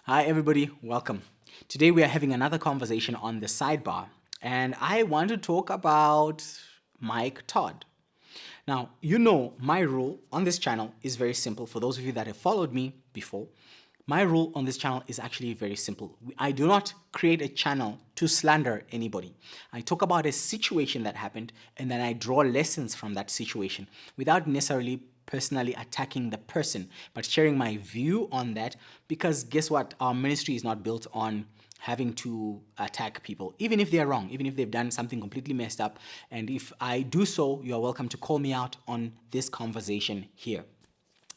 Hi, everybody. Welcome. Today we are having another conversation on the sidebar, and I want to talk about Mike Todd. Now, my rule on this channel is very simple. For those of you that have followed me before, my rule on this channel is actually very simple. I do not create a channel to slander anybody. I talk about a situation that happened, and then I draw lessons from that situation without necessarily personally attacking the person, but sharing my view on that, because guess what? Our ministry is not built on having to attack people, even if they're wrong, even if they've done something completely messed up. And if I do so, you are welcome to call me out on this conversation here.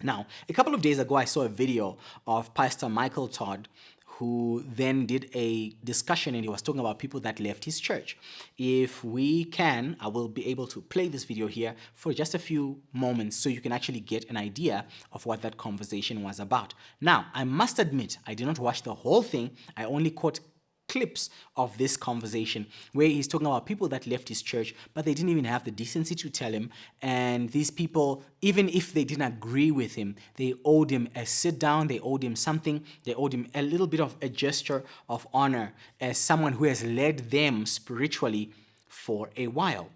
Now, a couple of days ago, I saw a video of Pastor Micheal Todd, who then did a discussion, and he was talking about people that left his church. If we can, I will be able to play this video here for just a few moments so you can actually get an idea of what that conversation was about. Now, I must admit, I did not watch the whole thing. I only caught clips of this conversation where he's talking about people that left his church, but they didn't even have the decency to tell him. And these people, even if they didn't agree with him, they owed him a sit down, they owed him something, they owed him a little bit of a gesture of honor as someone who has led them spiritually for a while.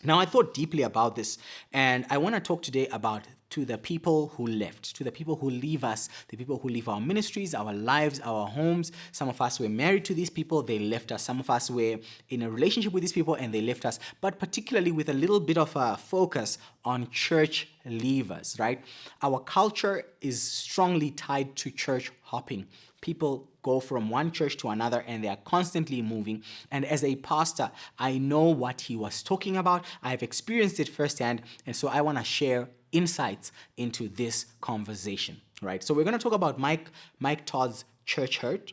Now, I thought deeply about this, and I want to talk today about to the people who left, to the people who leave us, the people who leave our ministries, our lives, our homes. Some of us were married to these people, they left us. Some of us were in a relationship with these people and they left us, but particularly with a little bit of a focus on church leavers, right? Our culture is strongly tied to church hopping. People go from one church to another and they are constantly moving. And as a pastor, I know what he was talking about. I have experienced it firsthand. And so I want to share insights into this conversation, right? So we're going to talk about Mike Todd's church hurt,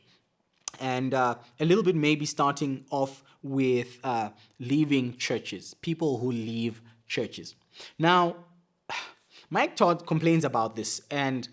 and a little bit maybe starting off with leaving churches, people who leave churches. Now, Mike Todd complains about this, and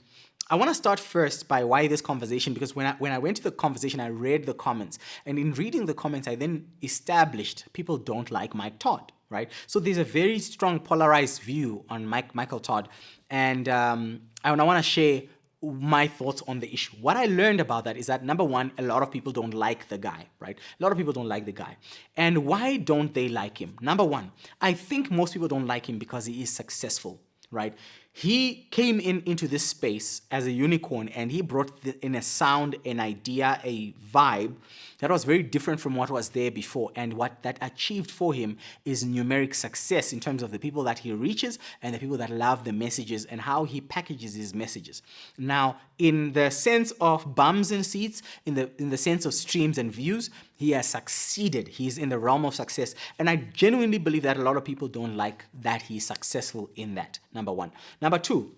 I want to start first by why this conversation, because when I went to the conversation, I read the comments. And in reading the comments, I then established people don't like Mike Todd, right? So there's a very strong polarized view on Micheal Todd. And I want to share my thoughts on the issue. What I learned about that is that, number one, a lot of people don't like the guy, right? A lot of people don't like the guy. And why don't they like him? Number one, I think most people don't like him because he is successful, right? He came into this space as a unicorn, and he brought in a sound, an idea, a vibe that was very different from what was there before. And what that achieved for him is numeric success in terms of the people that he reaches and the people that love the messages and how he packages his messages. Now, in the sense of bums and seats, in the sense of streams and views, he has succeeded. He's in the realm of success. And I genuinely believe that a lot of people don't like that he's successful in that, number one. Number two,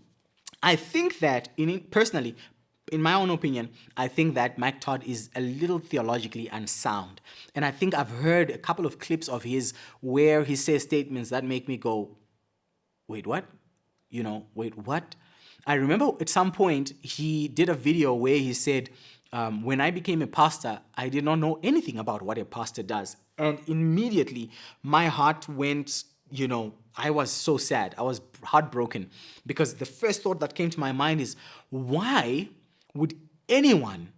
I think that personally, in my own opinion, I think that Mike Todd is a little theologically unsound. And I think I've heard a couple of clips of his where he says statements that make me go, wait, what? Wait, what? I remember at some point he did a video where he said, when I became a pastor, I did not know anything about what a pastor does. And immediately my heart went, I was so sad. I was heartbroken, because the first thought that came to my mind is, why would anyone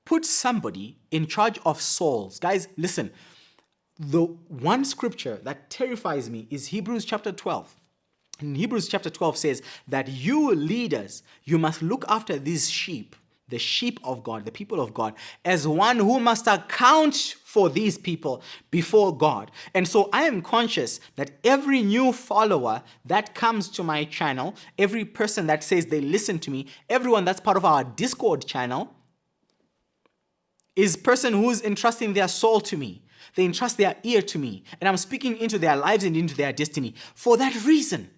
put somebody in charge of souls? Guys, listen, the one scripture that terrifies me is Hebrews chapter 12. And Hebrews chapter 12 says that you leaders, you must look after these sheep, the sheep of God, the people of God, as one who must account for these people before God. And so I am conscious that every new follower that comes to my channel, every person that says they listen to me, everyone that's part of our Discord channel, is person who's entrusting their soul to me. They entrust their ear to me, and I'm speaking into their lives and into their destiny. For that reason,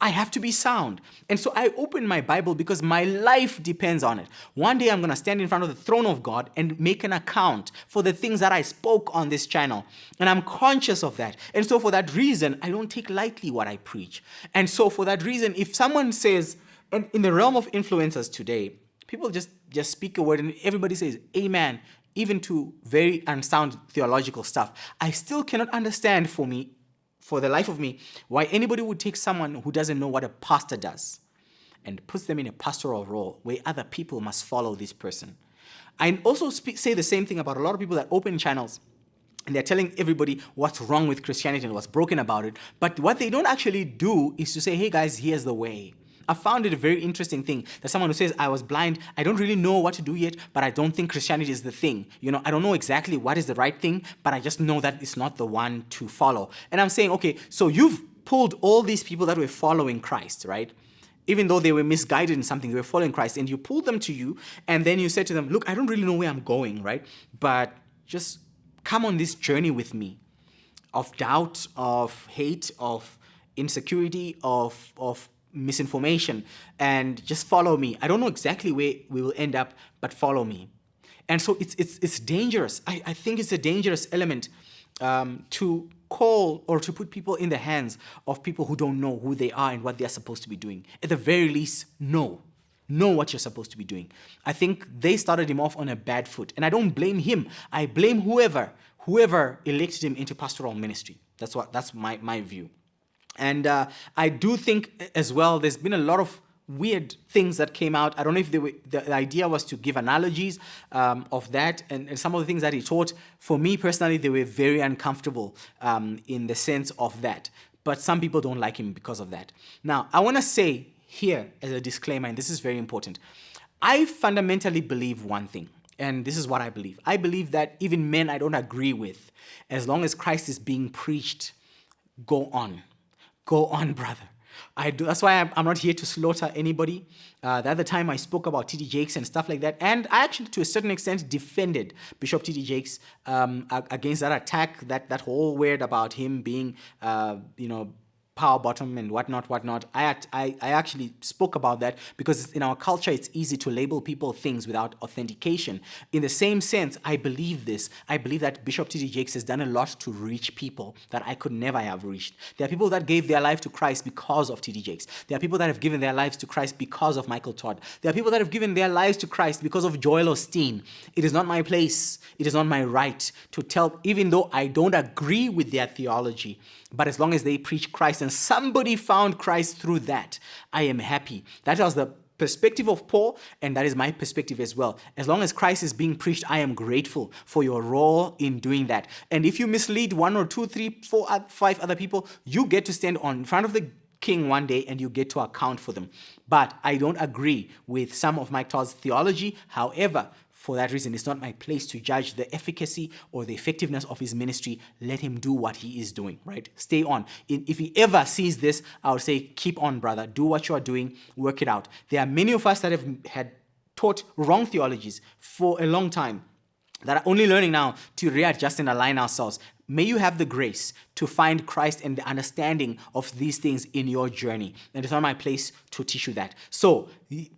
I have to be sound. And so I open my Bible because my life depends on it. One day I'm going to stand in front of the throne of God and make an account for the things that I spoke on this channel. And I'm conscious of that. And so for that reason, I don't take lightly what I preach. And so for that reason, if someone says, and in the realm of influencers today, people just speak a word and everybody says, amen, even to very unsound theological stuff. I still cannot understand for the life of me, why anybody would take someone who doesn't know what a pastor does and puts them in a pastoral role where other people must follow this person. I also say the same thing about a lot of people that open channels and they're telling everybody what's wrong with Christianity and what's broken about it. But what they don't actually do is to say, hey guys, here's the way. I found it a very interesting thing that someone who says, I was blind, I don't really know what to do yet, but I don't think Christianity is the thing. I don't know exactly what is the right thing, but I just know that it's not the one to follow. And I'm saying, okay, so you've pulled all these people that were following Christ, right? Even though they were misguided in something, they were following Christ, and you pulled them to you, and then you said to them, look, I don't really know where I'm going, right? But just come on this journey with me of doubt, of hate, of insecurity, of misinformation, and just follow me. I don't know exactly where we will end up, but follow me. And so it's dangerous. I think it's a dangerous element to call or to put people in the hands of people who don't know who they are and what they're supposed to be doing. At the very least, know what you're supposed to be doing. I think they started him off on a bad foot, and I don't blame him. I blame whoever elected him into pastoral ministry. That's my view. And I do think as well, there's been a lot of weird things that came out. I don't know if the idea was to give analogies of that, and some of the things that he taught, for me personally, they were very uncomfortable in the sense of that. But some people don't like him because of that. Now, I want to say here as a disclaimer, and this is very important, I fundamentally believe one thing, and this is what I believe. I believe that even men I don't agree with, as long as Christ is being preached, go on. Go on, brother. I do. That's why I'm not here to slaughter anybody. The other time I spoke about T.D. Jakes and stuff like that, and I actually, to a certain extent, defended Bishop T.D. Jakes against that attack, that whole word about him being, power bottom and whatnot. I actually spoke about that because in our culture, it's easy to label people things without authentication. In the same sense, I believe this. I believe that Bishop T.D. Jakes has done a lot to reach people that I could never have reached. There are people that gave their life to Christ because of T.D. Jakes. There are people that have given their lives to Christ because of Micheal Todd. There are people that have given their lives to Christ because of Joel Osteen. It is not my place. It is not my right to tell, even though I don't agree with their theology, but as long as they preach Christ and somebody found Christ through that, I am happy. That was the perspective of Paul, and that is my perspective as well. As long as Christ is being preached, I am grateful for your role in doing that. And if you mislead 1 or 2, 3, 4, 5 other people, you get to stand in front of the king one day and you get to account for them. But I don't agree with some of Mike Todd's theology. However, for that reason, it's not my place to judge the efficacy or the effectiveness of his ministry. Let him do what he is doing, right? Stay on. If he ever sees this, I would say, keep on, brother. Do what you are doing. Work it out. There are many of us that had taught wrong theologies for a long time that are only learning now to readjust and align ourselves. May you have the grace to find Christ and the understanding of these things in your journey. And it's not my place to teach you that. So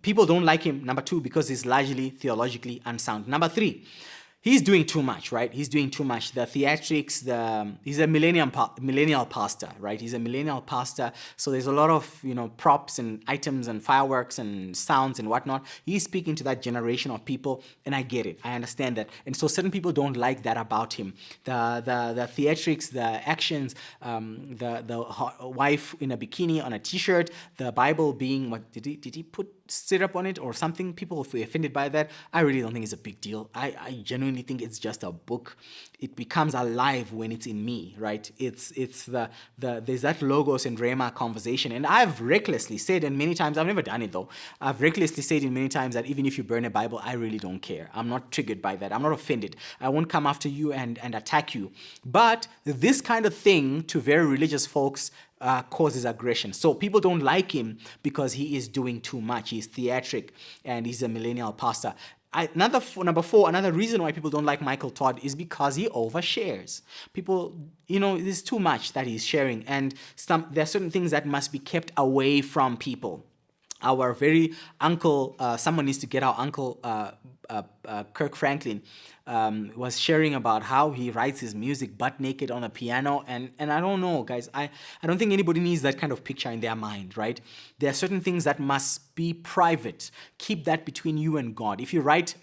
people don't like him, number 2, because he's largely theologically unsound. Number 3, he's doing too much, right? He's doing too much. The theatrics, he's a millennial pastor, right? He's a millennial pastor. So there's a lot of, props and items and fireworks and sounds and whatnot. He's speaking to that generation of people, and I get it. I understand that. And so certain people don't like that about him. The theatrics, the actions, the wife in a bikini on a t-shirt, the Bible being, what did he put syrup on it or something? People were offended by that. I really don't think it's a big deal. I genuinely think it's just a book. It becomes alive when it's in me, right? It's there's that logos and rhema conversation, and I've recklessly said, and many times I've never done it though. I've recklessly said in many times that even if you burn a Bible, I really don't care. I'm not triggered by that. I'm not offended. I won't come after you and attack you. But this kind of thing to very religious folks causes aggression. So people don't like him because he is doing too much. He's theatric and he's a millennial pastor. Number 4, another reason why people don't like Micheal Todd is because he overshares. People, there's too much that he's sharing, and there are certain things that must be kept away from people. Our very uncle, someone needs to get our uncle Kirk Franklin was sharing about how he writes his music butt naked on a piano. And I don't know, guys. I don't think anybody needs that kind of picture in their mind, right? There are certain things that must be private. Keep that between you and God. If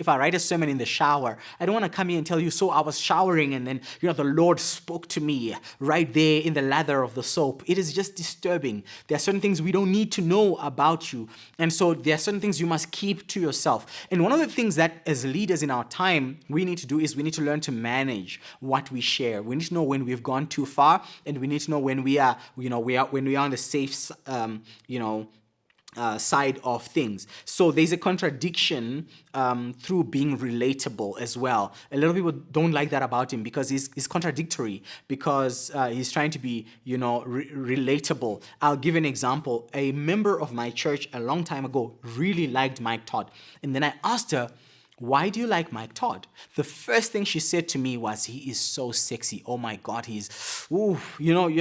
I write a sermon in the shower, I don't want to come here and tell you, so I was showering and then, the Lord spoke to me right there in the lather of the soap. It is just disturbing. There are certain things we don't need to know about you. And so there are certain things you must keep to yourself. And one of the things that as leaders in our time, we need to do is we need to learn to manage what we share. We need to know when we've gone too far, and we need to know when we are on the safe, side of things. So there's a contradiction through being relatable as well. A lot of people don't like that about him because he's contradictory, because he's trying to be, relatable. I'll give an example. A member of my church a long time ago really liked Mike Todd. And then I asked her, why do you like Mike Todd? The first thing she said to me was, he is so sexy. Oh my God, you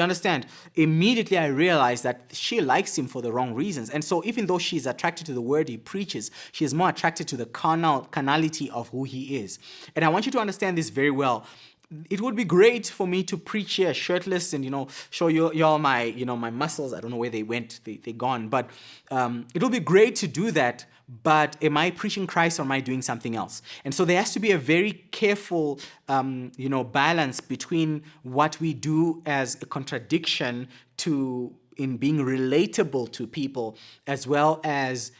understand. Immediately I realized that she likes him for the wrong reasons. And so even though she's attracted to the word he preaches, she is more attracted to the carnality of who he is. And I want you to understand this very well. It would be great for me to preach here shirtless and, show you all my, my muscles. I don't know where they went. They're gone. But it will be great to do that. But am I preaching Christ or am I doing something else? And so there has to be a very careful, balance between what we do as a contradiction in being relatable to people, as well as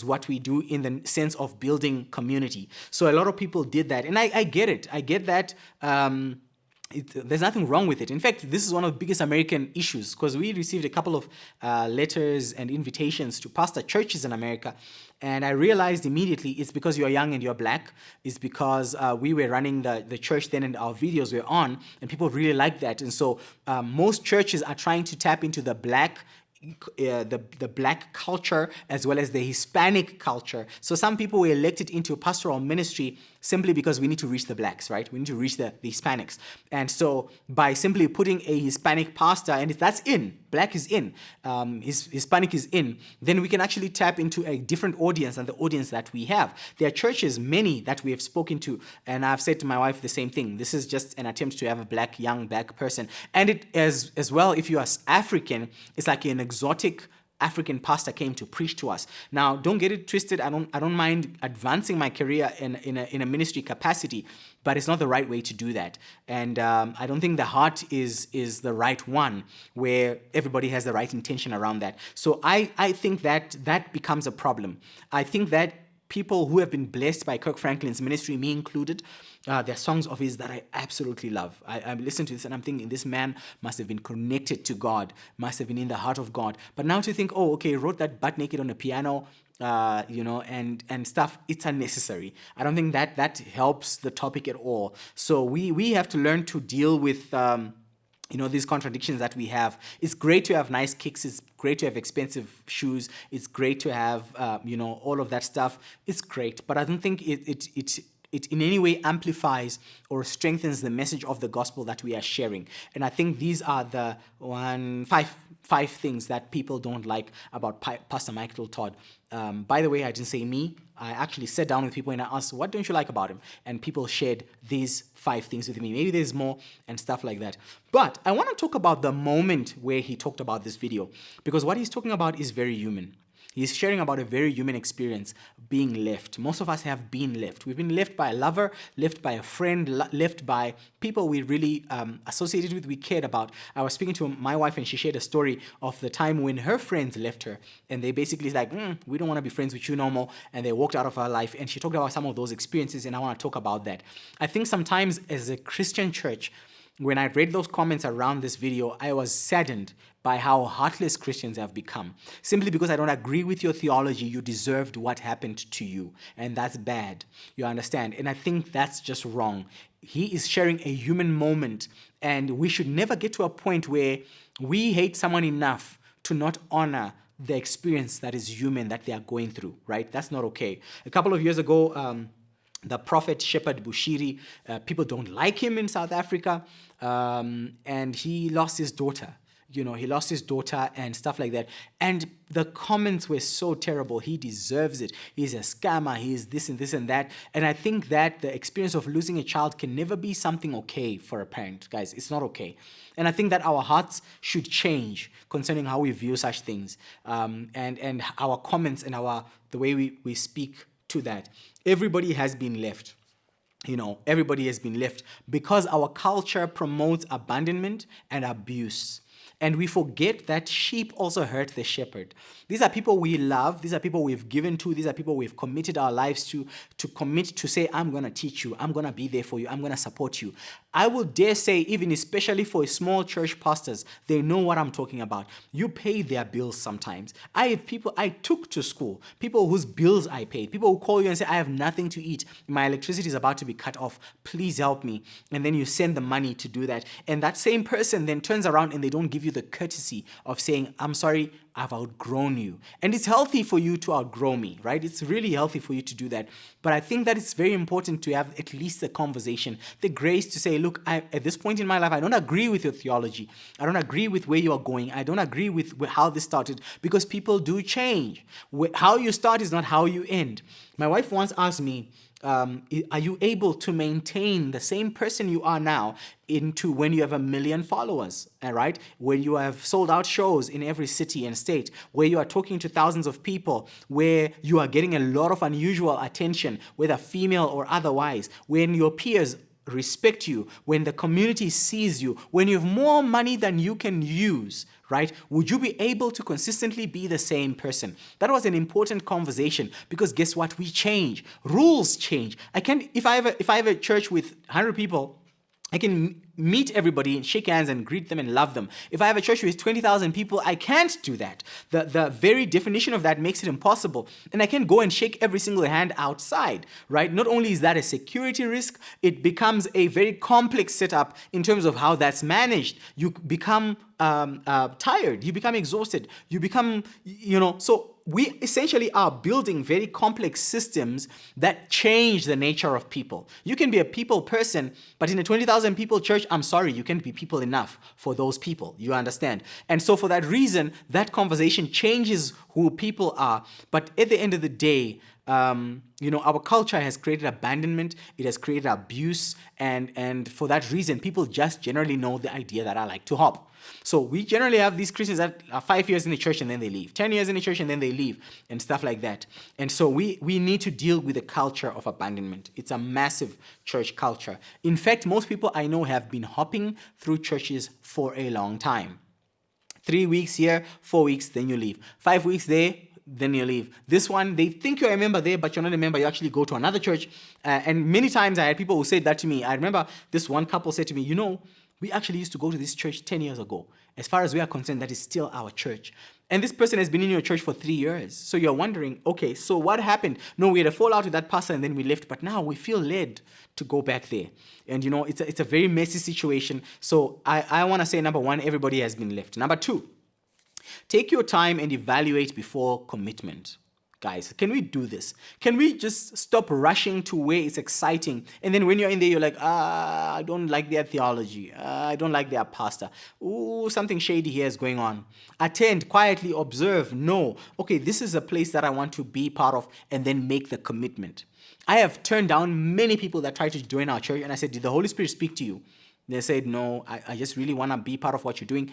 what we do in the sense of building community. So a lot of people did that. And I get it. I get that. There's nothing wrong with it. In fact, this is one of the biggest American issues, because we received a couple of letters and invitations to pastor churches in America. And I realized immediately it's because you're young and you're black. It's because we were running the church then and our videos were on, and people really like that. And so most churches are trying to tap into the black the black culture as well as the Hispanic culture. So some people were elected into pastoral ministry simply because we need to reach the blacks, right? We need to reach the Hispanics. And so by simply putting a Hispanic pastor, and if that's in, black is in, Hispanic is in, then we can actually tap into a different audience than the audience that we have. There are churches, many, that we have spoken to, and I've said to my wife the same thing. This is just an attempt to have a young black person. And it as well, if you are African, it's like an exotic African pastor came to preach to us. Now, don't get it twisted. I don't mind advancing my career in a ministry capacity, but it's not the right way to do that. And I don't think the heart is the right one, where everybody has the right intention around that. So I think that becomes a problem. I think that people who have been blessed by Kirk Franklin's ministry, me included, there are songs of his that I absolutely love. I listen to this and I'm thinking, this man must have been connected to God, must have been in the heart of God. But now to think, oh, okay, he wrote that butt naked on a piano, and stuff, it's unnecessary. I don't think that helps the topic at all. So we have to learn to deal with these contradictions that we have. It's great to have nice kicks. It's great to have expensive shoes. It's great to have, all of that stuff. It's great, but I don't think it in any way amplifies or strengthens the message of the gospel that we are sharing. And I think these are the five things that people don't like about Pastor Micheal Todd. By the way, I didn't say me. I actually sat down with people and I asked, what don't you like about him? And people shared these 5 things with me. Maybe there's more and stuff like that. But I want to talk about the moment where he talked about this video, because what he's talking about is very human. He's sharing about a very human experience, being left. Most of us have been left. We've been left by a lover, left by a friend, left by people we really associated with, we cared about. I was speaking to my wife and she shared a story of the time when her friends left her. And they basically like, we don't want to be friends with you no more. And they walked out of her life. And she talked about some of those experiences, and I want to talk about that. I think sometimes as a Christian church, when I read those comments around this video, I was saddened by how heartless Christians have become. Simply because I don't agree with your theology, you deserved what happened to you. And that's bad. You understand? And I think that's just wrong. He is sharing a human moment, and we should never get to a point where we hate someone enough to not honor the experience that is human that they are going through, right? That's not okay. A couple of years ago, the prophet Shepherd Bushiri, people don't like him in South Africa, and he lost his daughter. he lost his daughter and stuff like that. And the comments were so terrible. He deserves it. He's a scammer. He's this and this and that. And I think that the experience of losing a child can never be something okay for a parent, guys. It's not okay. And I think that our hearts should change concerning how we view such things, and our comments and the way we speak to that. Everybody has been left. Everybody has been left because our culture promotes abandonment and abuse. And we forget that sheep also hurt the shepherd. These are people we love. These are people we've given to. These are people we've committed our lives to commit to say, I'm going to teach you. I'm going to be there for you. I'm going to support you. I will dare say, even especially for small church pastors, they know what I'm talking about. You pay their bills sometimes. I have people I took to school, people whose bills I paid, people who call you and say, I have nothing to eat. My electricity is about to be cut off. Please help me. And then you send the money to do that. And that same person then turns around and they don't give you the courtesy of saying, I'm sorry, I've outgrown you. And it's healthy for you to outgrow me, right? It's really healthy for you to do that. But I think that it's very important to have at least a conversation, the grace to say, look, at this point in my life, I don't agree with your theology. I don't agree with where you are going. I don't agree with how this started, because people do change. How you start is not how you end. My wife once asked me, are you able to maintain the same person you are now into when you have 1 million followers, all right? When you have sold out shows in every city and state, where you are talking to thousands of people, where you are getting a lot of unusual attention, whether female or otherwise, when your peers respect you, when the community sees you, when you have more money than you can use, right? Would you be able to consistently be the same person? That was an important conversation, because guess what? We change. Rules change. If I have a church with 100 people, I can meet everybody and shake hands and greet them and love them. If I have a church with 20,000 people, I can't do that. The very definition of that makes it impossible. And I can go and shake every single hand outside, right? Not only is that a security risk, it becomes a very complex setup in terms of how that's managed. You become tired. You become exhausted. You become, so we essentially are building very complex systems that change the nature of people. You can be a people person, but in a 20,000 people church, I'm sorry, you can't be people enough for those people. You understand? And so for that reason, that conversation changes who people are. But at the end of the day, our culture has created abandonment. It has created abuse. And for that reason, people just generally know the idea that I like to hop. So we generally have these Christians that are 5 years in the church and then they leave, 10 years in the church and then they leave, and stuff like that. And so we need to deal with the culture of abandonment. It's a massive church culture. In fact, most people I know have been hopping through churches for a long time. 3 weeks here, 4 weeks, then you leave. 5 weeks there, then you leave. This one, they think you're a member there, but you're not a member. You actually go to another church. And many times I had people who said that to me. I remember this one couple said to me, we actually used to go to this church 10 years ago. As far as we are concerned, that is still our church. And this person has been in your church for 3 years. So you're wondering, okay, so what happened? No, we had a fallout with that pastor and then we left, but now we feel led to go back there. And it's a very messy situation. So I want to say, number one, everybody has been left. Number two, take your time and evaluate before commitment. Guys, can we do this? Can we just stop rushing to where it's exciting? And then when you're in there, you're like, I don't like their theology. I don't like their pastor. Ooh, something shady here is going on. Attend, quietly observe. No. Okay, this is a place that I want to be part of, and then make the commitment. I have turned down many people that tried to join our church, and I said, did the Holy Spirit speak to you? They said, no, I just really want to be part of what you're doing.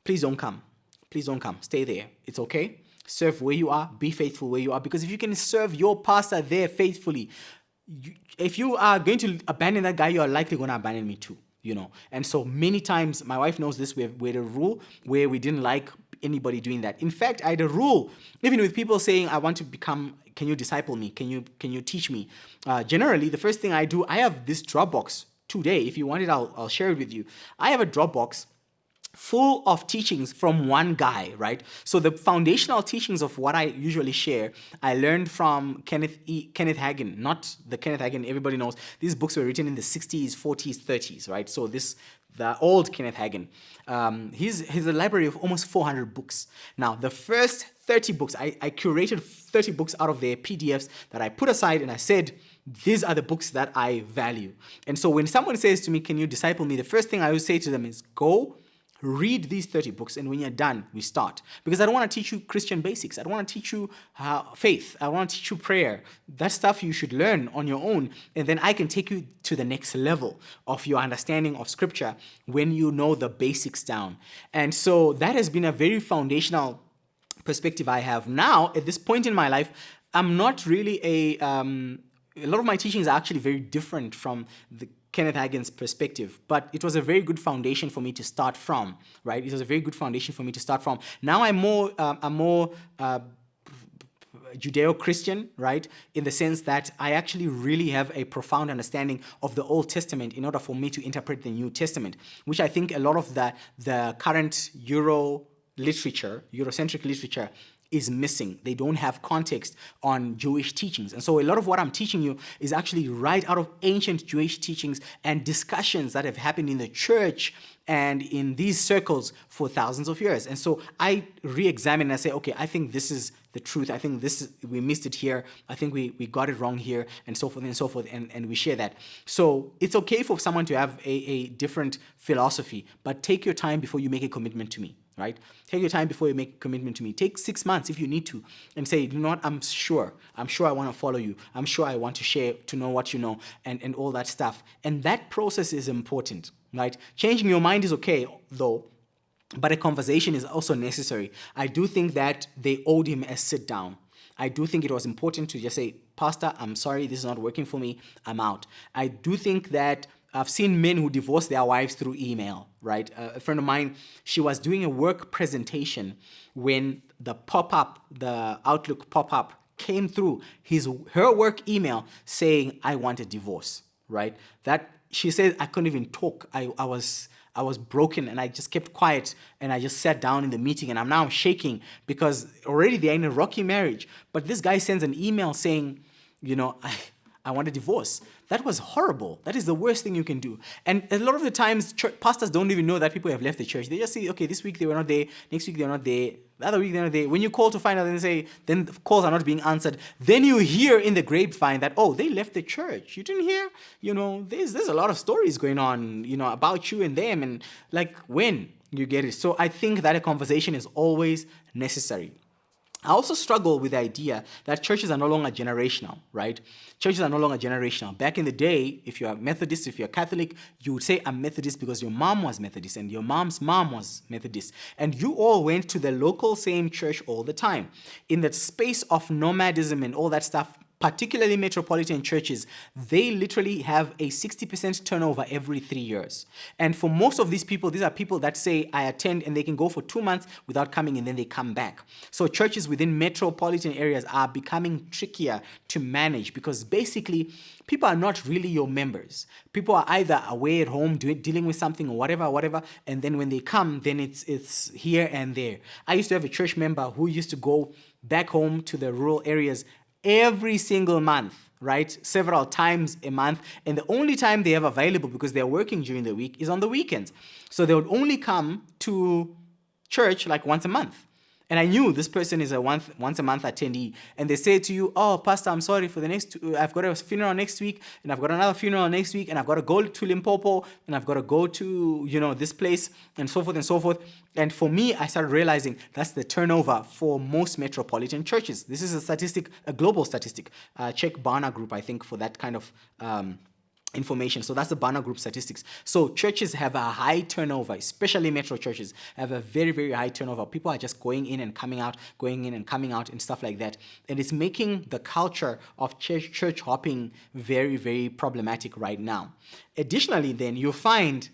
Please don't come. Please don't come. Stay there. It's okay. Serve where you are. Be faithful where you are. Because if you can serve your pastor there faithfully, if you are going to abandon that guy, you are likely going to abandon me too. And so many times, my wife knows this, we had a rule where we didn't like anybody doing that. In fact, I had a rule, even with people saying, I want to become, can you disciple me? Can you teach me? Generally, the first thing I do, I have this Dropbox today. If you want it, I'll share it with you. I have a Dropbox full of teachings from one guy, right? So the foundational teachings of what I usually share, I learned from Kenneth Hagin, not the Kenneth Hagin everybody knows. These books were written in the 60s, 40s, 30s, right? So the old Kenneth Hagin. He's a library of almost 400 books. Now, the first 30 books, I curated 30 books out of their PDFs that I put aside, and I said, these are the books that I value. And so when someone says to me, can you disciple me? The first thing I always say to them is, go read these 30 books, and when you're done, we start. Because I don't want to teach you Christian basics. I don't want to teach you faith. I want to teach you prayer. That stuff you should learn on your own, and then I can take you to the next level of your understanding of Scripture when you know the basics down. And so that has been a very foundational perspective I have. Now, at this point in my life, I'm not really a lot of my teachings are actually very different from the Kenneth Hagin's perspective, but it was a very good foundation for me to start from, right? It was a very good foundation for me to start from. Now I'm more Judeo-Christian, right? In the sense that I actually really have a profound understanding of the Old Testament in order for me to interpret the New Testament, which I think a lot of the current Eurocentric literature is missing. They don't have context on Jewish teachings. And so a lot of what I'm teaching you is actually right out of ancient Jewish teachings and discussions that have happened in the church and in these circles for thousands of years. And so I re-examine and I say, okay, I think this is the truth. I think we missed it here. I think we got it wrong here, and so forth and so forth, and we share that. So it's okay for someone to have a different philosophy, but take your time before you make a commitment to me. Right? Take your time before you make a commitment to me. Take 6 months if you need to, and say, you know what, I'm sure I want to follow you. I'm sure I want to share, to know what you know, and all that stuff. And that process is important, right? Changing your mind is okay, though, but a conversation is also necessary. I do think that they owed him a sit down. I do think it was important to just say, Pastor, I'm sorry, this is not working for me. I'm out. I do think that I've seen men who divorce their wives through email, right? A friend of mine, she was doing a work presentation when the Outlook pop-up came through her work email saying, I want a divorce, right? That she said, I couldn't even talk. I was broken, and I just kept quiet, and I just sat down in the meeting, and I'm now shaking because already they're in a rocky marriage. But this guy sends an email saying, you know, I want a divorce. That was horrible. That is the worst thing you can do. And a lot of the times, pastors don't even know that people have left the church. They just say, okay, this week they were not there, next week they were not there, the other week they're not there. When you call to find out, then calls are not being answered. Then you hear in the grapevine that, oh, they left the church. You didn't hear? You know, there's a lot of stories going on, you know, about you and them, and like when you get it. So I think that a conversation is always necessary. I also struggle with the idea that churches are no longer generational, right? Churches are no longer generational. Back in the day, if you're Methodist, if you're Catholic, you would say, I'm Methodist because your mom was Methodist and your mom's mom was Methodist. And you all went to the local same church all the time. In the space of nomadism and all that stuff, particularly metropolitan churches, they literally have a 60% turnover every 3 years. And for most of these people, these are people that say, I attend, and they can go for 2 months without coming, and then they come back. So churches within metropolitan areas are becoming trickier to manage because basically people are not really your members. People are either away at home dealing with something or whatever, and then when they come, then it's here and there. I used to have a church member who used to go back home to the rural areas every single month, right? Several times a month. And the only time they have available, because they're working during the week, is on the weekends. So they would only come to church like once a month. And I knew this person is a once a month attendee. And they say to you, oh, Pastor, I'm sorry for I've got a funeral next week, and I've got another funeral next week, and I've got to go to Limpopo, and I've got to go to, this place, and so forth and so forth. And for me, I started realizing that's the turnover for most metropolitan churches. This is a global statistic. Check Barna Group, I think, for that kind of information. So that's the Barna Group statistics. So churches have a high turnover, especially metro churches have a very, very high turnover. People are just going in and coming out, and stuff like that. And it's making the culture of church hopping very, very problematic right now. Additionally, then you'll find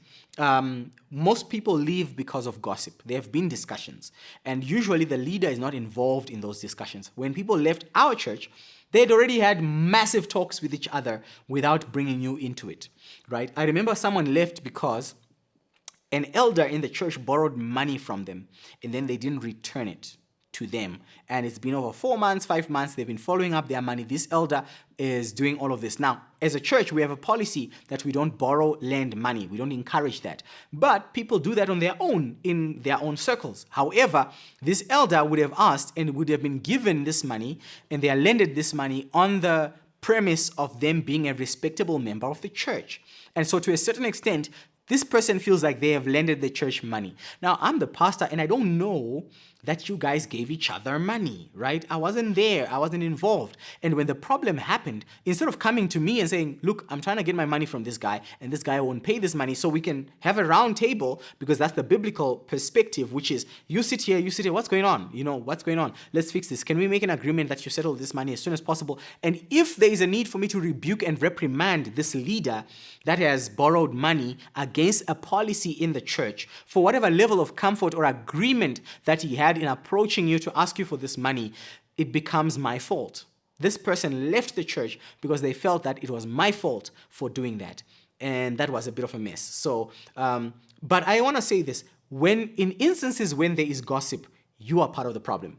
most people leave because of gossip. There have been discussions, and usually the leader is not involved in those discussions. When people left our church, they'd already had massive talks with each other without bringing you into it, right? I remember someone left because an elder in the church borrowed money from them, and then they didn't return it to them. And it's been over 4 months, 5 months. They've been following up their money. This elder is doing all of this. Now, as a church, we have a policy that we don't borrow lend money. We don't encourage that. But people do that on their own, in their own circles. However, this elder would have asked and would have been given this money, and they are lended this money on the premise of them being a respectable member of the church. And so to a certain extent, This person feels like they have lended the church money. Now, I'm the pastor and I don't know that you guys gave each other money, right? I wasn't there. I wasn't involved. And when the problem happened, instead of coming to me and saying, look, I'm trying to get my money from this guy and this guy won't pay this money so we can have a round table, because that's the biblical perspective, which is you sit here, what's going on? What's going on? Let's fix this. Can we make an agreement that you settle this money as soon as possible? And if there is a need for me to rebuke and reprimand this leader that has borrowed money against a policy in the church for whatever level of comfort or agreement that he had in approaching you to ask you for this money, it becomes my fault. This person left the church because they felt that it was my fault for doing that. And that was a bit of a mess. So, but I want to say this. In instances when there is gossip, you are part of the problem.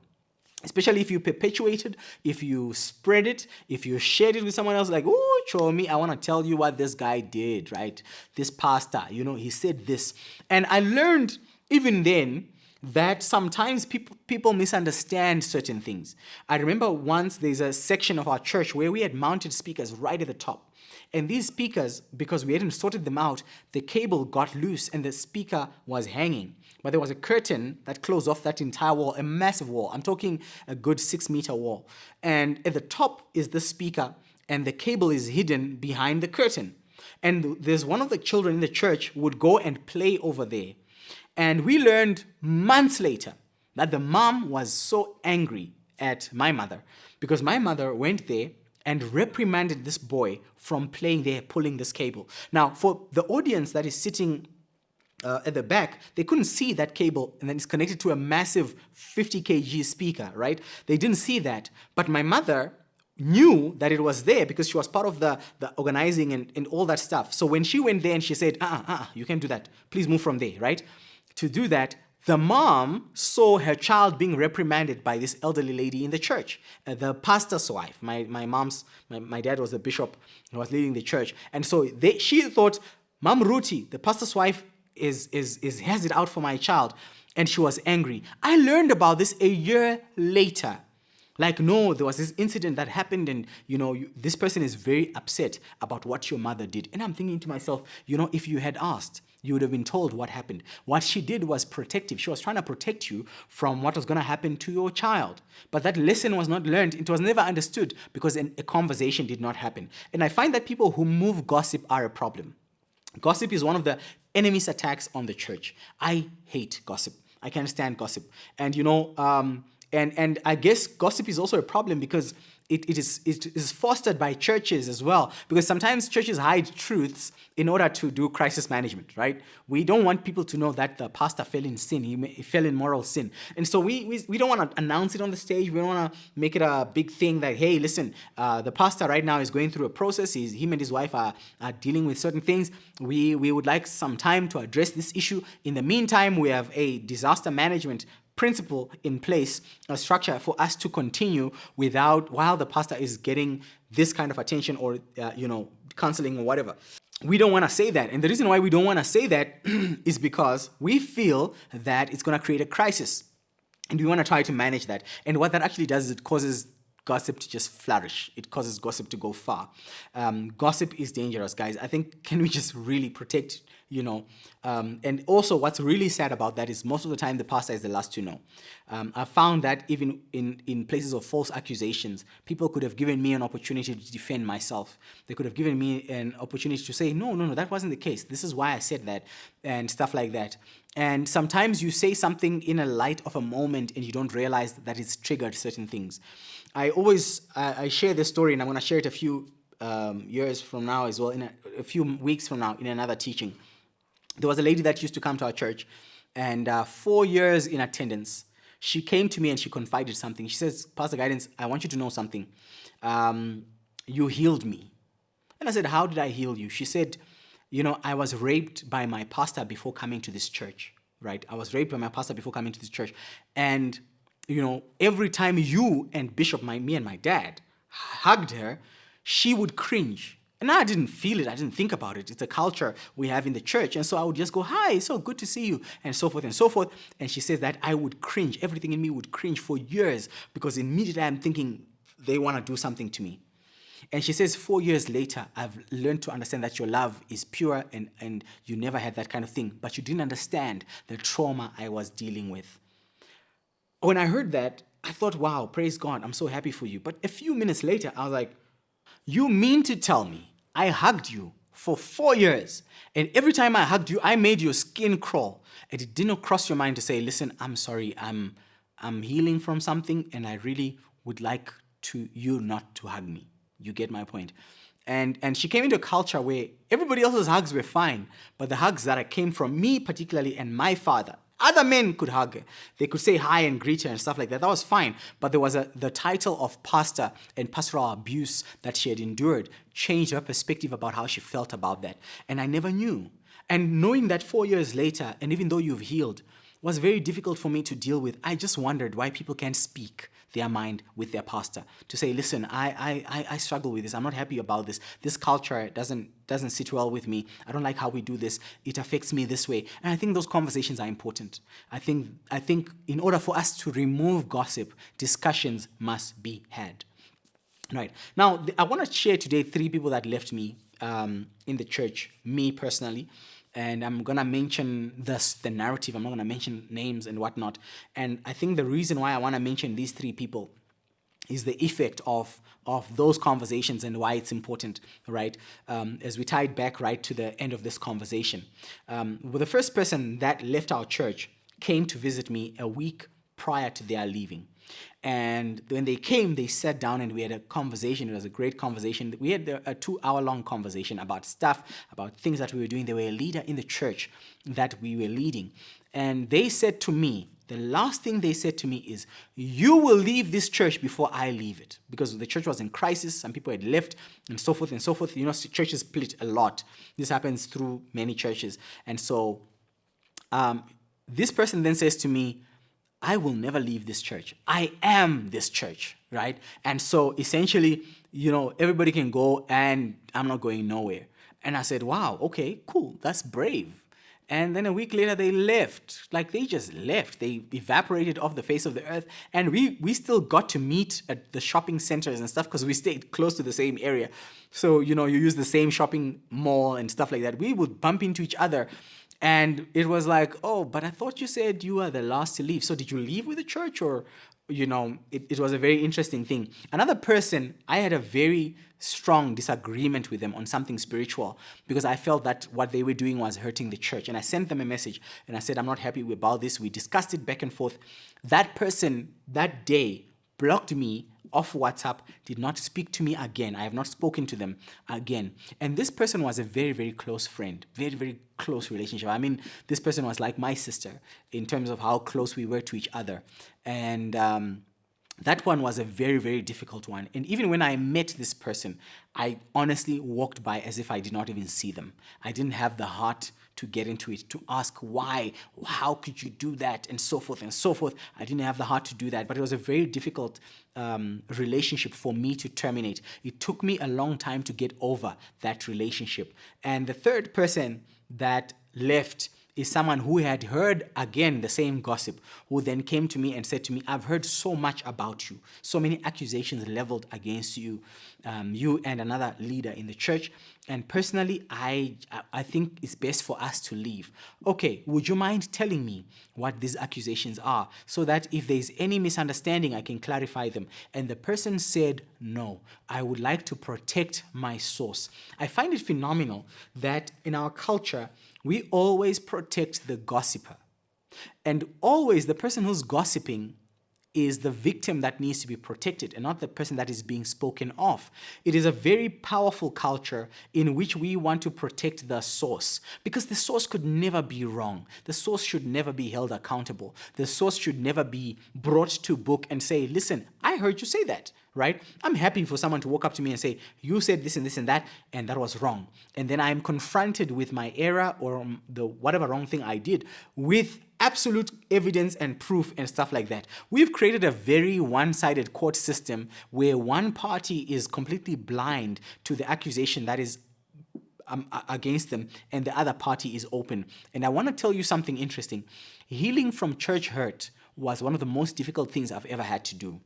Especially if you perpetuate it, if you spread it, if you shared it with someone else, like, oh, show me, I want to tell you what this guy did, right? This pastor, he said this. And I learned even then that sometimes people misunderstand certain things. I remember once there's a section of our church where we had mounted speakers right at the top. And these speakers, because we hadn't sorted them out, the cable got loose and the speaker was hanging. But there was a curtain that closed off that entire wall, a massive wall. I'm talking a good 6-meter wall. And at the top is the speaker, and the cable is hidden behind the curtain. And there's one of the children in the church who would go and play over there. And we learned months later that the mom was so angry at my mother because my mother went there and reprimanded this boy from playing there, pulling this cable. Now, for the audience that is sitting at the back, they couldn't see that cable, and then it's connected to a massive 50 kg speaker, right? They didn't see that. But my mother knew that it was there because she was part of the organizing and all that stuff. So when she went there and she said, you can't do that. Please move from there, right? To do that, the mom saw her child being reprimanded by this elderly lady in the church, the pastor's wife. My dad was the bishop who was leading the church. And so she thought, Mom Ruti, the pastor's wife, has it out for my child. And she was angry. I learned about this a year later. Like, no, there was this incident that happened and, this person is very upset about what your mother did. And I'm thinking to myself, if you had asked, you would have been told what happened. What she did was protective. She was trying to protect you from what was going to happen to your child. But that lesson was not learned. It was never understood because a conversation did not happen. And I find that people who move gossip are a problem. Gossip is one of the enemy's attacks on the church. I hate gossip. I can't stand gossip. And, and I guess gossip is also a problem because it is fostered by churches as well, because sometimes churches hide truths in order to do crisis management, right? We don't want people to know that the pastor fell in sin, he fell in moral sin. And so we don't want to announce it on the stage. We don't want to make it a big thing that, hey, listen, the pastor right now is going through a process. Him and his wife are dealing with certain things. We would like some time to address this issue. In the meantime, we have a disaster management principle in place, a structure for us to continue while the pastor is getting this kind of attention or counseling or whatever. We don't want to say that. And the reason why we don't want to say that is because we feel that it's going to create a crisis. And we want to try to manage that. And what that actually does is it causes gossip to just flourish. It causes gossip to go far. Gossip is dangerous, guys. I think, can we just really protect, and also what's really sad about that is most of the time the pastor is the last to know. I found that even in places of false accusations, people could have given me an opportunity to defend myself. They could have given me an opportunity to say, no, that wasn't the case. This is why I said that, and stuff like that. And sometimes you say something in a light of a moment and you don't realize that it's triggered certain things. I share this story, and I'm going to share it a few years from now as well, in a few weeks from now in another teaching. There was a lady that used to come to our church, and 4 years in attendance. She came to me and she confided something. She says, Pastor Guidance, I want you to know something. You healed me. And I said, how did I heal you? She said, I was raped by my pastor before coming to this church, right? I was raped by my pastor before coming to this church. And, every time you and Bishop, me and my dad, hugged her, she would cringe. And I didn't feel it. I didn't think about it. It's a culture we have in the church. And so I would just go, hi, it's so good to see you, and so forth and so forth. And she says that I would cringe. Everything in me would cringe for years because immediately I'm thinking they want to do something to me. And she says, 4 years later, I've learned to understand that your love is pure and you never had that kind of thing, but you didn't understand the trauma I was dealing with. When I heard that, I thought, wow, praise God, I'm so happy for you. But a few minutes later, I was like, you mean to tell me I hugged you for 4 years, and every time I hugged you, I made your skin crawl, and it didn't cross your mind to say, listen, I'm sorry, I'm healing from something, and I really would like you not to hug me. You get my point? And she came into a culture where everybody else's hugs were fine, but the hugs that came from me particularly and my father, other men could hug her. They could say hi and greet her and stuff like that. That was fine. But there was the title of pastor and pastoral abuse that she had endured changed her perspective about how she felt about that. And I never knew. And knowing that 4 years later, and even though you've healed, was very difficult for me to deal with. I just wondered why people can't speak their mind with their pastor to say, listen, I struggle with this. I'm not happy about this. This culture doesn't sit well with me. I don't like how we do this. It affects me this way. And I think those conversations are important. I think in order for us to remove gossip, discussions must be had. Right. Now, I want to share today 3 people that left me in the church, me personally. And I'm going to mention the narrative. I'm not going to mention names and whatnot. And I think the reason why I want to mention these 3 people is the effect of those conversations and why it's important, right? As we tie it back right to the end of this conversation. Well, the first person that left our church came to visit me a week prior to their leaving. And when they came, they sat down and we had a conversation. It was a great conversation. We had a 2-hour-long conversation about stuff, about things that we were doing. They were a leader in the church that we were leading. And they said to me, the last thing they said to me is, you will leave this church before I leave it. Because the church was in crisis. Some people had left and so forth and so forth. You know, churches split a lot. This happens through many churches. And so this person then says to me, I will never leave this church. I am this church, right? And so essentially, you know, everybody can go and I'm not going nowhere. And I said, wow, okay, cool. That's brave. And then a week later, they left. Like, they just left. They evaporated off the face of the earth. And we still got to meet at the shopping centers and stuff because we stayed close to the same area. So, you know, you use the same shopping mall and stuff like that. We would bump into each other. And it was like, oh, but I thought you said you were the last to leave. So did you leave with the church? Or, you know, it was a very interesting thing. Another person, I had a very strong disagreement with them on something spiritual because I felt that what they were doing was hurting the church. And I sent them a message and I said, I'm not happy about this. We discussed it back and forth. That person that day blocked me off WhatsApp, did not speak to me again. I have not spoken to them again. And this person was a very, very close friend, very, very close relationship. I mean, this person was like my sister in terms of how close we were to each other. And that one was a very, very difficult one. And even when I met this person, I honestly walked by as if I did not even see them. I didn't have the heart to get into it, to ask why, how could you do that, and so forth and so forth. I didn't have the heart to do that, but it was a very difficult relationship for me to terminate. It took me a long time to get over that relationship. And the third person that left is someone who had heard, again, the same gossip, who then came to me and said to me, I've heard so much about you, so many accusations leveled against you, you and another leader in the church. And personally, I think it's best for us to leave. Okay, would you mind telling me what these accusations are so that if there's any misunderstanding, I can clarify them? And the person said, no, I would like to protect my source. I find it phenomenal that in our culture, we always protect the gossiper. And always the person who's gossiping is the victim that needs to be protected and not the person that is being spoken of. It is a very powerful culture in which we want to protect the source because the source could never be wrong. The source should never be held accountable. The source should never be brought to book and say, listen, I heard you say that, right? I'm happy for someone to walk up to me and say, you said this and that was wrong. And then I'm confronted with my error or the whatever wrong thing I did with absolute evidence and proof and stuff like that. We've created a very one-sided court system where one party is completely blind to the accusation that is against them and the other party is open. And I want to tell you something interesting. Healing from church hurt was one of the most difficult things I've ever had to do.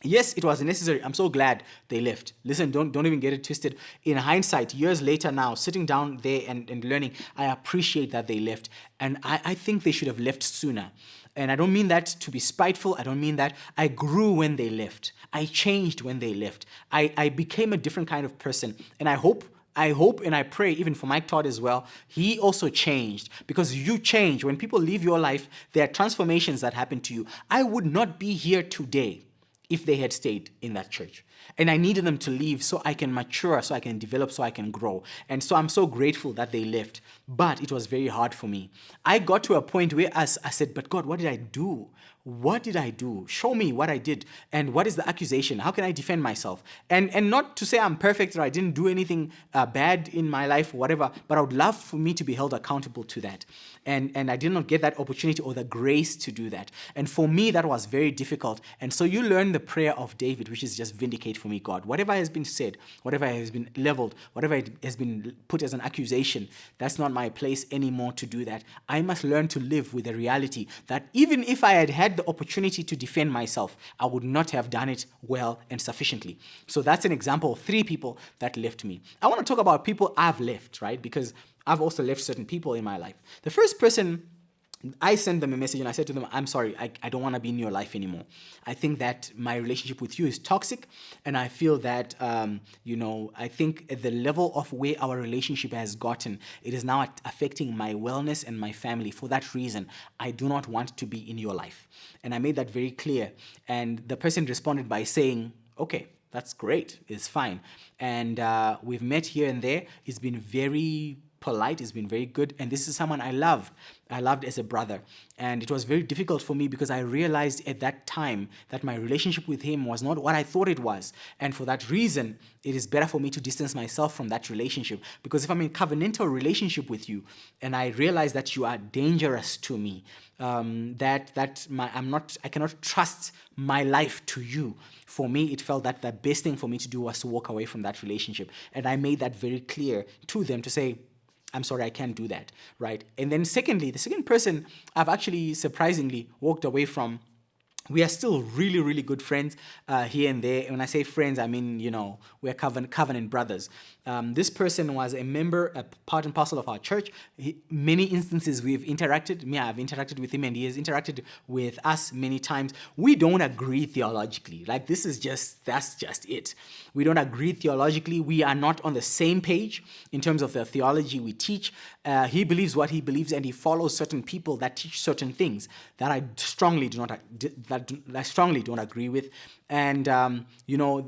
Yes, it was necessary. I'm so glad they left. Listen, don't even get it twisted. In hindsight, years later now, sitting down there and learning, I appreciate that they left. And I think they should have left sooner. And I don't mean that to be spiteful. I don't mean that. I grew when they left. I changed when they left. I became a different kind of person. And I hope and I pray, even for Mike Todd as well, he also changed, because you change. When people leave your life, there are transformations that happen to you. I would not be here today if they had stayed in that church. And I needed them to leave so I can mature, so I can develop, so I can grow. And so I'm so grateful that they left. But it was very hard for me. I got to a point where I said, but God, what did I do? What did I do? Show me what I did. And what is the accusation? How can I defend myself? And not to say I'm perfect or I didn't do anything bad in my life or whatever, but I would love for me to be held accountable to that. And I did not get that opportunity or the grace to do that. And for me, that was very difficult. And so you learn the prayer of David, which is just vindicate for me, God. Whatever has been said, whatever has been leveled, whatever has been put as an accusation, that's not my place anymore to do that. I must learn to live with the reality that even if I had had the opportunity to defend myself, I would not have done it well and sufficiently. So that's an example of 3 people that left me. I want to talk about people I've left, right? Because I've also left certain people in my life. The first person, I sent them a message and I said to them, I'm sorry, I don't want to be in your life anymore. I think that my relationship with you is toxic, and I feel that, I think at the level of where our relationship has gotten, it is now affecting my wellness and my family. For that reason, I do not want to be in your life. And I made that very clear. And the person responded by saying, okay, that's great, it's fine. And we've met here and there. He's been very polite, he's been very good, and this is someone I loved as a brother. And it was very difficult for me because I realized at that time that my relationship with him was not what I thought it was. And for that reason, it is better for me to distance myself from that relationship, because if I'm in covenantal relationship with you and I realize that you are dangerous to me, I cannot trust my life to you. For me, it felt that the best thing for me to do was to walk away from that relationship. And I made that very clear to them to say, I'm sorry, I can't do that, right? And then secondly, the second person I've actually surprisingly walked away from. We are still really, really good friends here and there. And when I say friends, I mean, we're covenant brothers. This person was a member, a part and parcel of our church. Many instances we've interacted. I've interacted with him and he has interacted with us many times. We don't agree theologically. Like, that's just it. We don't agree theologically. We are not on the same page in terms of the theology we teach. He believes what he believes, and he follows certain people that teach certain things that I strongly don't agree with. And,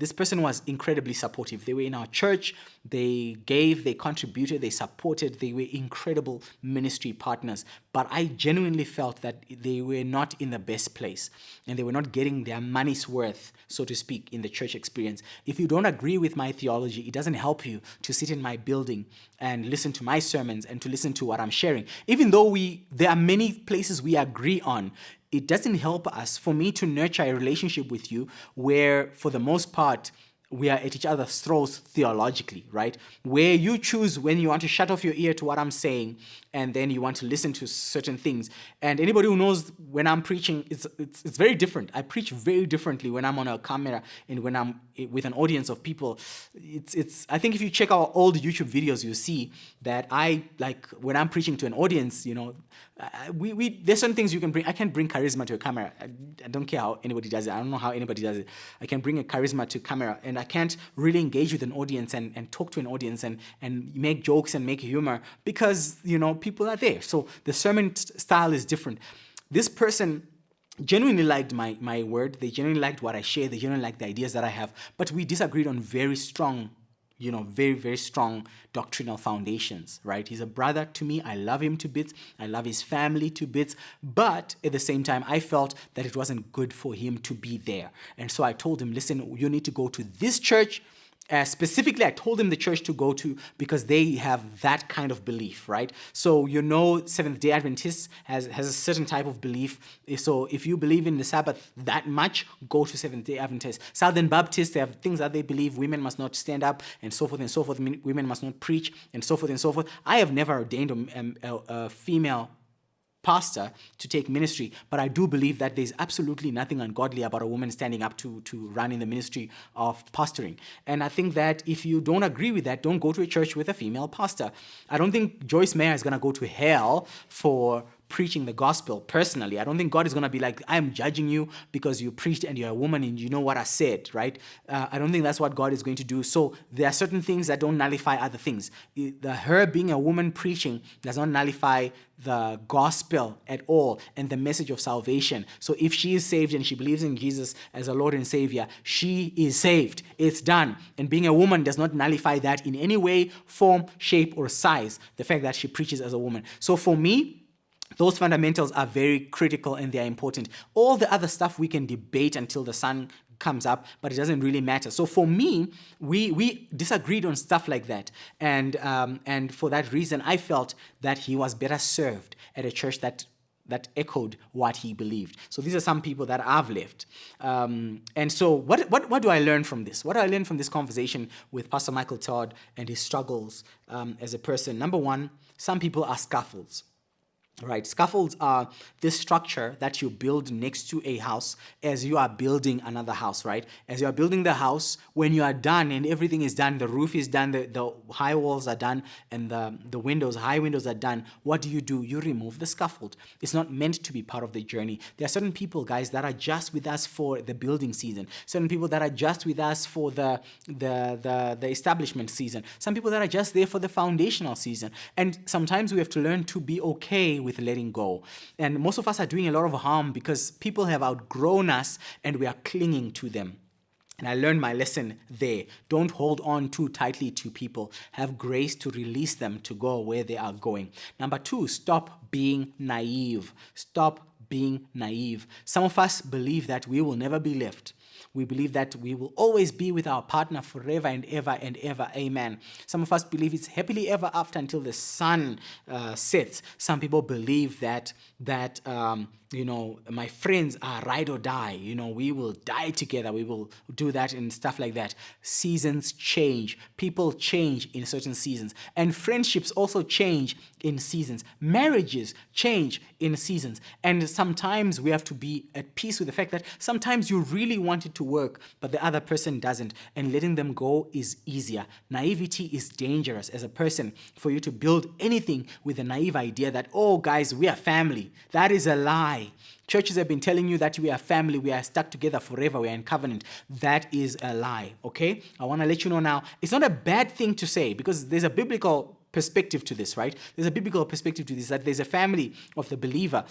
this person was incredibly supportive. They were in our church. They gave, they contributed, they supported. They were incredible ministry partners. But I genuinely felt that they were not in the best place and they were not getting their money's worth, so to speak, in the church experience. If you don't agree with my theology, it doesn't help you to sit in my building and listen to my sermons and to listen to what I'm sharing. Even though there are many places we agree on, it doesn't help us for me to nurture a relationship with you where, for the most part, we are at each other's throats theologically, right? Where you choose when you want to shut off your ear to what I'm saying and then you want to listen to certain things. And anybody who knows when I'm preaching, it's very different. I preach very differently when I'm on a camera and when I'm with an audience of people. I think if you check our old YouTube videos, you'll see that when I'm preaching to an audience, there's certain things you can bring. I can't bring charisma to a camera. I don't care how anybody does it. I don't know how anybody does it. I can bring a charisma to camera, and I can't really engage with an audience and talk to an audience and make jokes and make humor because, people are there. So the sermon style is different. This person genuinely liked my word. They genuinely liked what I share. They genuinely liked the ideas that I have. But we disagreed on very strong, very, very strong doctrinal foundations, right? He's a brother to me. I love him to bits. I love his family to bits. But at the same time, I felt that it wasn't good for him to be there. And so I told him, listen, you need to go to this church. Specifically, I told him the church to go to because they have that kind of belief, right? So, Seventh-day Adventists has a certain type of belief. So if you believe in the Sabbath that much, go to Seventh-day Adventists. Southern Baptists, they have things that they believe women must not stand up and so forth and so forth. Women must not preach and so forth and so forth. I have never ordained a female pastor to take ministry, but I do believe that there's absolutely nothing ungodly about a woman standing up to run in the ministry of pastoring. And I think that if you don't agree with that, don't go to a church with a female pastor. I don't think Joyce Meyer is going to go to hell for preaching the gospel. Personally, I don't think God is going to be like, I'm judging you because you preached and you're a woman and you know what I said, right? I don't think that's what God is going to do. So there are certain things that don't nullify other things. Her being a woman preaching does not nullify the gospel at all and the message of salvation. So if she is saved and she believes in Jesus as a Lord and Savior, she is saved. It's done. And being a woman does not nullify that in any way, form, shape, or size, the fact that she preaches as a woman. So for me, those fundamentals are very critical and they're important. All the other stuff we can debate until the sun comes up, but it doesn't really matter. So for me, we disagreed on stuff like that. And for that reason, I felt that he was better served at a church that echoed what he believed. So these are some people that I've left. And so what do I learn from this? What do I learn from this conversation with Pastor Micheal Todd and his struggles as a person? Number one, some people are scaffolds. Right, scaffolds are this structure that you build next to a house as you are building another house, right? As you are building the house, when you are done and everything is done, the roof is done, the high walls are done, and the windows, high windows are done, what do? You remove the scaffold. It's not meant to be part of the journey. There are certain people, guys, that are just with us for the building season. Certain people that are just with us for the establishment season. Some people that are just there for the foundational season. And sometimes we have to learn to be okay with letting go. And most of us are doing a lot of harm because people have outgrown us and we are clinging to them. And I learned my lesson there. Don't hold on too tightly to people. Have grace to release them to go where they are going. Number two, stop being naive. Stop being naive. Some of us believe that we will never be left. We believe that we will always be with our partner forever and ever and ever. Amen. Some of us believe it's happily ever after until the sun sets. Some people believe that my friends are ride or die. We will die together. We will do that and stuff like that. Seasons change. People change in certain seasons. And friendships also change in seasons. Marriages change in seasons. And sometimes we have to be at peace with the fact that sometimes you really want it to work, but the other person doesn't. And letting them go is easier. Naivety is dangerous as a person. For you to build anything with a naive idea that, oh, guys, we are family. That is a lie. Churches have been telling you that we are family, we are stuck together forever, we are in covenant. That is a lie, okay? I want to let you know now, it's not a bad thing to say because there's a biblical perspective to this, right? There's a biblical perspective to this, that there's a family of the believer.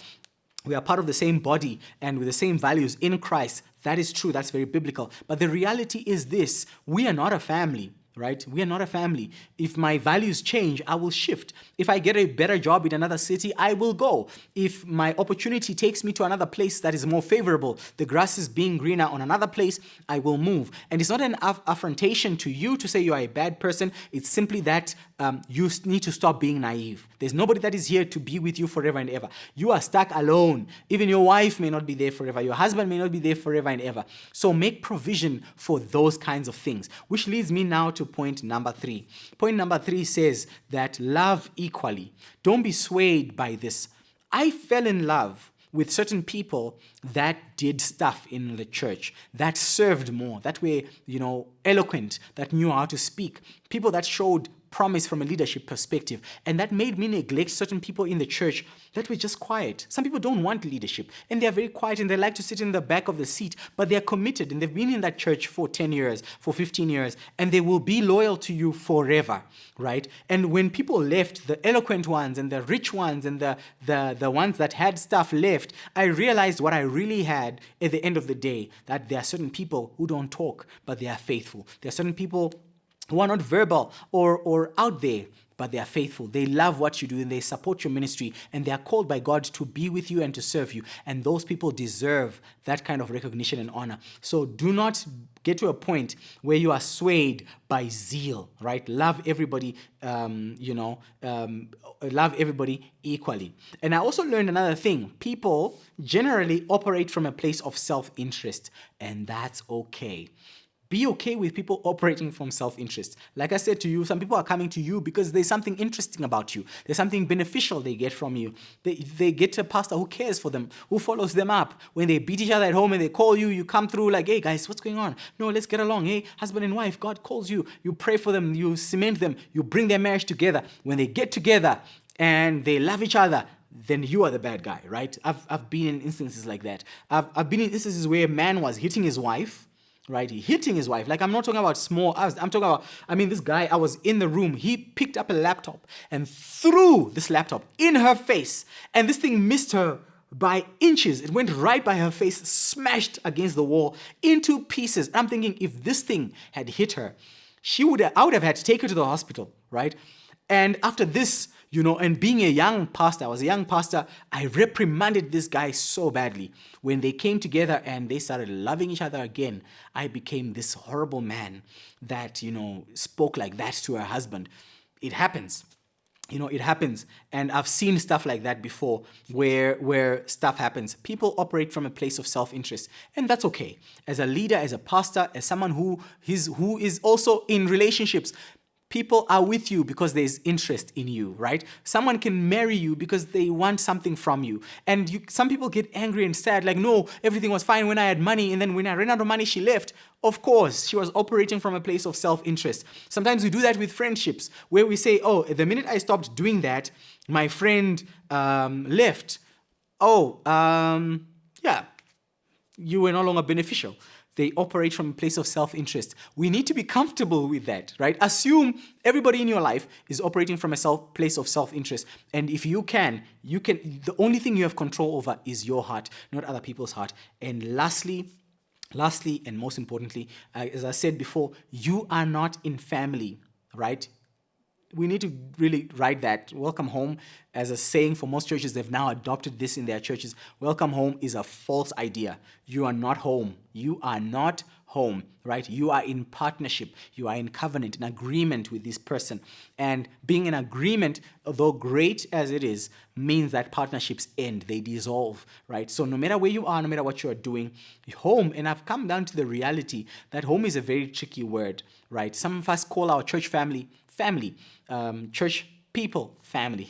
We are part of the same body and with the same values in Christ. That is true. That's very biblical. But the reality is this. We are not a family. Right? We are not a family. If my values change, I will shift. If I get a better job in another city, I will go. If my opportunity takes me to another place that is more favorable, the grass is being greener on another place, I will move. And it's not an affrontation to you to say you are a bad person. It's simply that you need to stop being naive. There's nobody that is here to be with you forever and ever. You are stuck alone. Even your wife may not be there forever. Your husband may not be there forever and ever. So make provision for those kinds of things, which leads me now to point number 3. Point number 3 says that love equally. Don't be swayed by this. I fell in love with certain people that did stuff in the church, that served more, that were, eloquent, that knew how to speak, people that showed promise from a leadership perspective. And that made me neglect certain people in the church that were just quiet. Some people don't want leadership and they're very quiet and they like to sit in the back of the seat, but they're committed and they've been in that church for 10 years, for 15 years, and they will be loyal to you forever, right? And when people left, the eloquent ones and the rich ones and the ones that had stuff left, I realized what I really had at the end of the day, that there are certain people who don't talk, but they are faithful. There are certain people who are not verbal or out there, but they are faithful. They love what you do and they support your ministry and they are called by God to be with you and to serve you. And those people deserve that kind of recognition and honor. So do not get to a point where you are swayed by zeal, right? Love everybody, love everybody equally. And I also learned another thing. People generally operate from a place of self-interest, and that's okay. Be okay with people operating from self-interest. Like I said to you, some people are coming to you because there's something interesting about you. There's something beneficial they get from you. They get a pastor who cares for them, who follows them up. When they beat each other at home and they call you, you come through like, hey guys, what's going on? No, let's get along. Hey, husband and wife, God calls you. You pray for them, you cement them, you bring their marriage together. When they get together and they love each other, then you are the bad guy, right? I've been in instances like that. I've been in instances where a man was hitting his wife, right? He hitting his wife. Like, I'm not talking about small. I'm talking about, this guy, I was in the room. He picked up a laptop and threw this laptop in her face. And this thing missed her by inches. It went right by her face, smashed against the wall into pieces. I'm thinking, if this thing had hit her, I would have had to take her to the hospital, right? And after this, and being a young pastor, I was a young pastor, I reprimanded this guy so badly. When they came together and they started loving each other again, I became this horrible man that, spoke like that to her husband. It happens. It happens. And I've seen stuff like that before where stuff happens. People operate from a place of self-interest, and that's okay. As a leader, as a pastor, as someone who is also in relationships, people are with you because there's interest in you, right? Someone can marry you because they want something from you. And some people get angry and sad, like, no, everything was fine when I had money, and then when I ran out of money, she left. Of course, she was operating from a place of self-interest. Sometimes we do that with friendships, where we say, oh, the minute I stopped doing that, my friend left. Yeah, you were no longer beneficial. They operate from a place of self-interest. We need to be comfortable with that, right? Assume everybody in your life is operating from a place of self-interest. And if you can, the only thing you have control over is your heart, not other people's heart. And lastly, and most importantly, as I said before, you are not in family, right? We need to really write that. Welcome home, as a saying for most churches, they've now adopted this in their churches. Welcome home is a false idea. You are not home. You are not home, right? You are in partnership. You are in covenant, in agreement with this person. And being in agreement, although great as it is, means that partnerships end. They dissolve, right? So no matter where you are, no matter what you are doing, home, and I've come down to the reality that home is a very tricky word, right? Some of us call our church family, church people, family.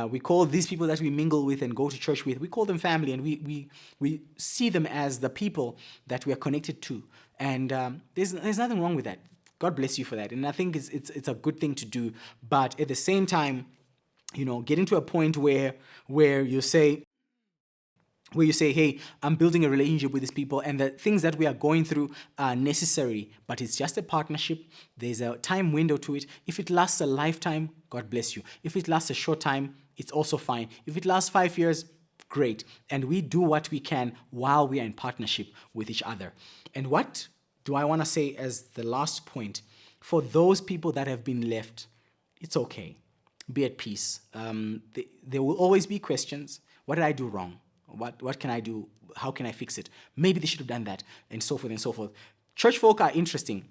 We call these people that we mingle with and go to church with, we call them family, and we see them as the people that we are connected to. And there's nothing wrong with that. God bless you for that. And I think it's a good thing to do. But at the same time, getting to a point where you say, hey, I'm building a relationship with these people, and the things that we are going through are necessary, but it's just a partnership. There's a time window to it. If it lasts a lifetime, God bless you. If it lasts a short time, it's also fine. If it lasts 5 years, great. And we do what we can while we are in partnership with each other. And what do I want to say as the last point? For those people that have been left, it's okay. Be at peace. There will always be questions. What did I do wrong? What can I do? How can I fix it? Maybe they should have done that, and so forth and so forth. Church folk are interesting.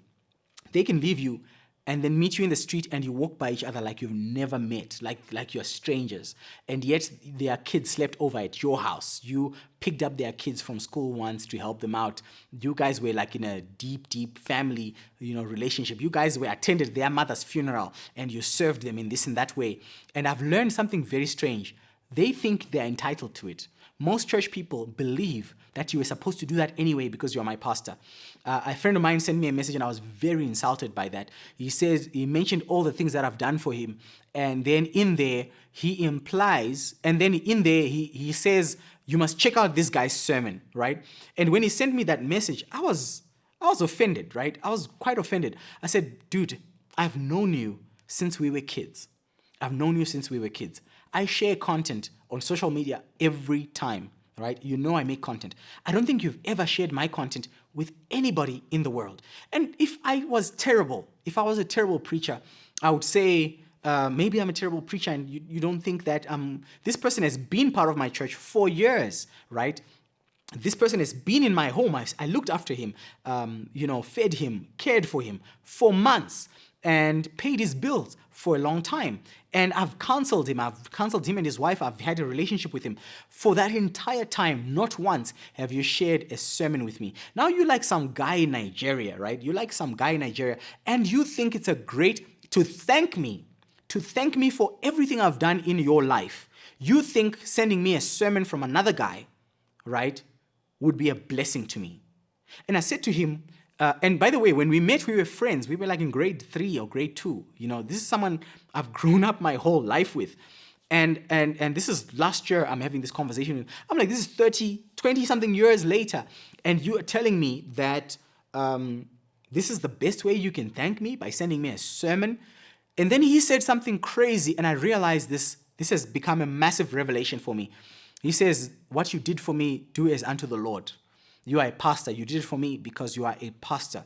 They can leave you and then meet you in the street, and you walk by each other like you've never met, like you're strangers. And yet their kids slept over at your house. You picked up their kids from school once to help them out. You guys were like in a deep, deep family, relationship. You guys were attended their mother's funeral, and you served them in this and that way. And I've learned something very strange. They think they're entitled to it. Most church people believe that you were supposed to do that anyway because you're my pastor. A friend of mine sent me a message, and I was very insulted by that. He mentioned all the things that I've done for him, and then in there he implies, and then in there he says, you must check out this guy's sermon, right? And when he sent me that message, I was offended, right? I was quite offended. I said, dude, I've known you since we were kids. I share content on social media every time, right? I make content. I don't think you've ever shared my content with anybody in the world. And if I was a terrible preacher, I would say, maybe I'm a terrible preacher, and you don't think that this person has been part of my church for years, right? This person has been in my home. I looked after him, fed him, cared for him for months. and paid his bills for a long time. And I've counseled him and his wife. I've had a relationship with him. For that entire time, not once have you shared a sermon with me. Now you like some guy in Nigeria, right? You like some guy in Nigeria, and you think it's a great to thank me for everything I've done in your life. You think sending me a sermon from another guy, right, would be a blessing to me. And I said to him, and by the way, when we met, we were friends. We were like in grade 3 or grade 2. You know, this is someone I've grown up my whole life with. And this is last year I'm having this conversation with. I'm like, this is 20 something years later. And you are telling me that this is the best way you can thank me, by sending me a sermon. And then he said something crazy, and I realized this has become a massive revelation for me. He says, what you did for me, do as unto the Lord. You are a pastor. You did it for me because you are a pastor.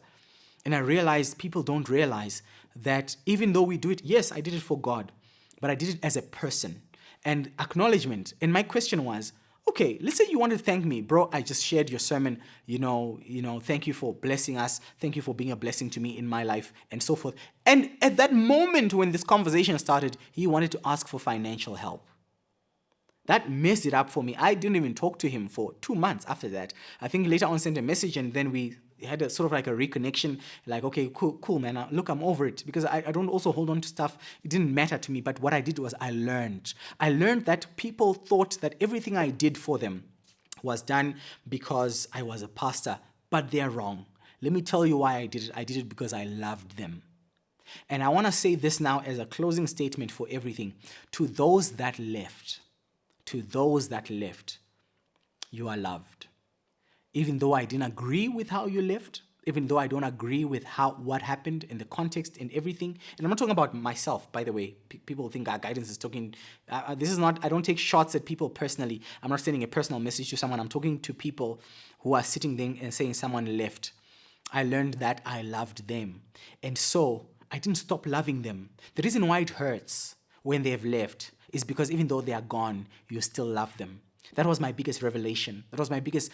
And I realized people don't realize that even though we do it, yes, I did it for God, but I did it as a person. And acknowledgement. And my question was, okay, let's say you want to thank me. Bro, I just shared your sermon. Thank you for blessing us. Thank you for being a blessing to me in my life, and so forth. And at that moment when this conversation started, he wanted to ask for financial help. That messed it up for me. I didn't even talk to him for 2 months after that. I think later on sent a message, and then we had a sort of like a reconnection. Like, okay, cool, man. Look, I'm over it, because I don't also hold on to stuff. It didn't matter to me. But what I did was I learned. I learned that people thought that everything I did for them was done because I was a pastor. But they're wrong. Let me tell you why I did it. I did it because I loved them. And I want to say this now as a closing statement for everything. To those that left, you are loved. Even though I didn't agree with how you left, even though I don't agree with what happened in the context and everything. And I'm not talking about myself, by the way. People think our guidance is talking. This is not, I don't take shots at people personally. I'm not sending a personal message to someone. I'm talking to people who are sitting there and saying someone left. I learned that I loved them. And so I didn't stop loving them. The reason why it hurts when they've left is because even though they are gone, you still love them. That was my biggest revelation. That was my biggest...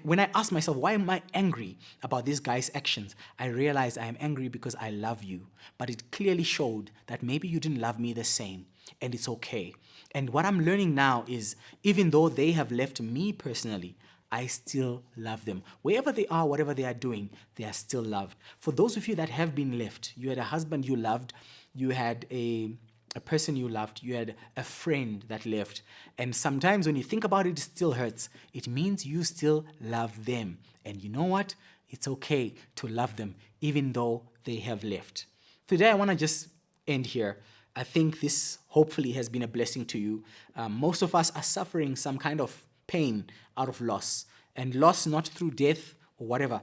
when I asked myself, why am I angry about this guy's actions? I realized I am angry because I love you. But it clearly showed that maybe you didn't love me the same. And it's okay. And what I'm learning now is, even though they have left me personally, I still love them. Wherever they are, whatever they are doing, they are still loved. For those of you that have been left, you had a husband you loved, you had a person you loved, you had a friend that left. And sometimes when you think about it, it still hurts. It means you still love them. And you know what? It's okay to love them, even though they have left. Today, I want to just end here. I think this hopefully has been a blessing to you. Most of us are suffering some kind of pain out of loss. And loss not through death or whatever,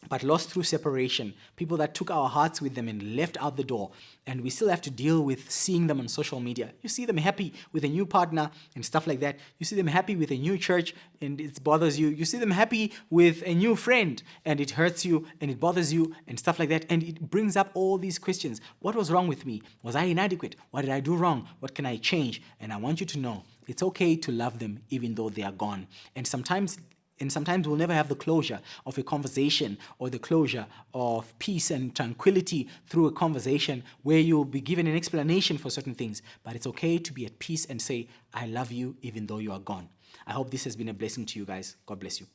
but lost through separation. People that took our hearts with them and left out the door. And we still have to deal with seeing them on social media. You see them happy with a new partner and stuff like that. You see them happy with a new church and it bothers you. You see them happy with a new friend and it hurts you and it bothers you and stuff like that. And it brings up all these questions. What was wrong with me? Was I inadequate? What did I do wrong? What can I change? And I want you to know it's okay to love them even though they are gone. And sometimes we'll never have the closure of a conversation or the closure of peace and tranquility through a conversation where you'll be given an explanation for certain things. But it's okay to be at peace and say, I love you even though you are gone. I hope this has been a blessing to you guys. God bless you.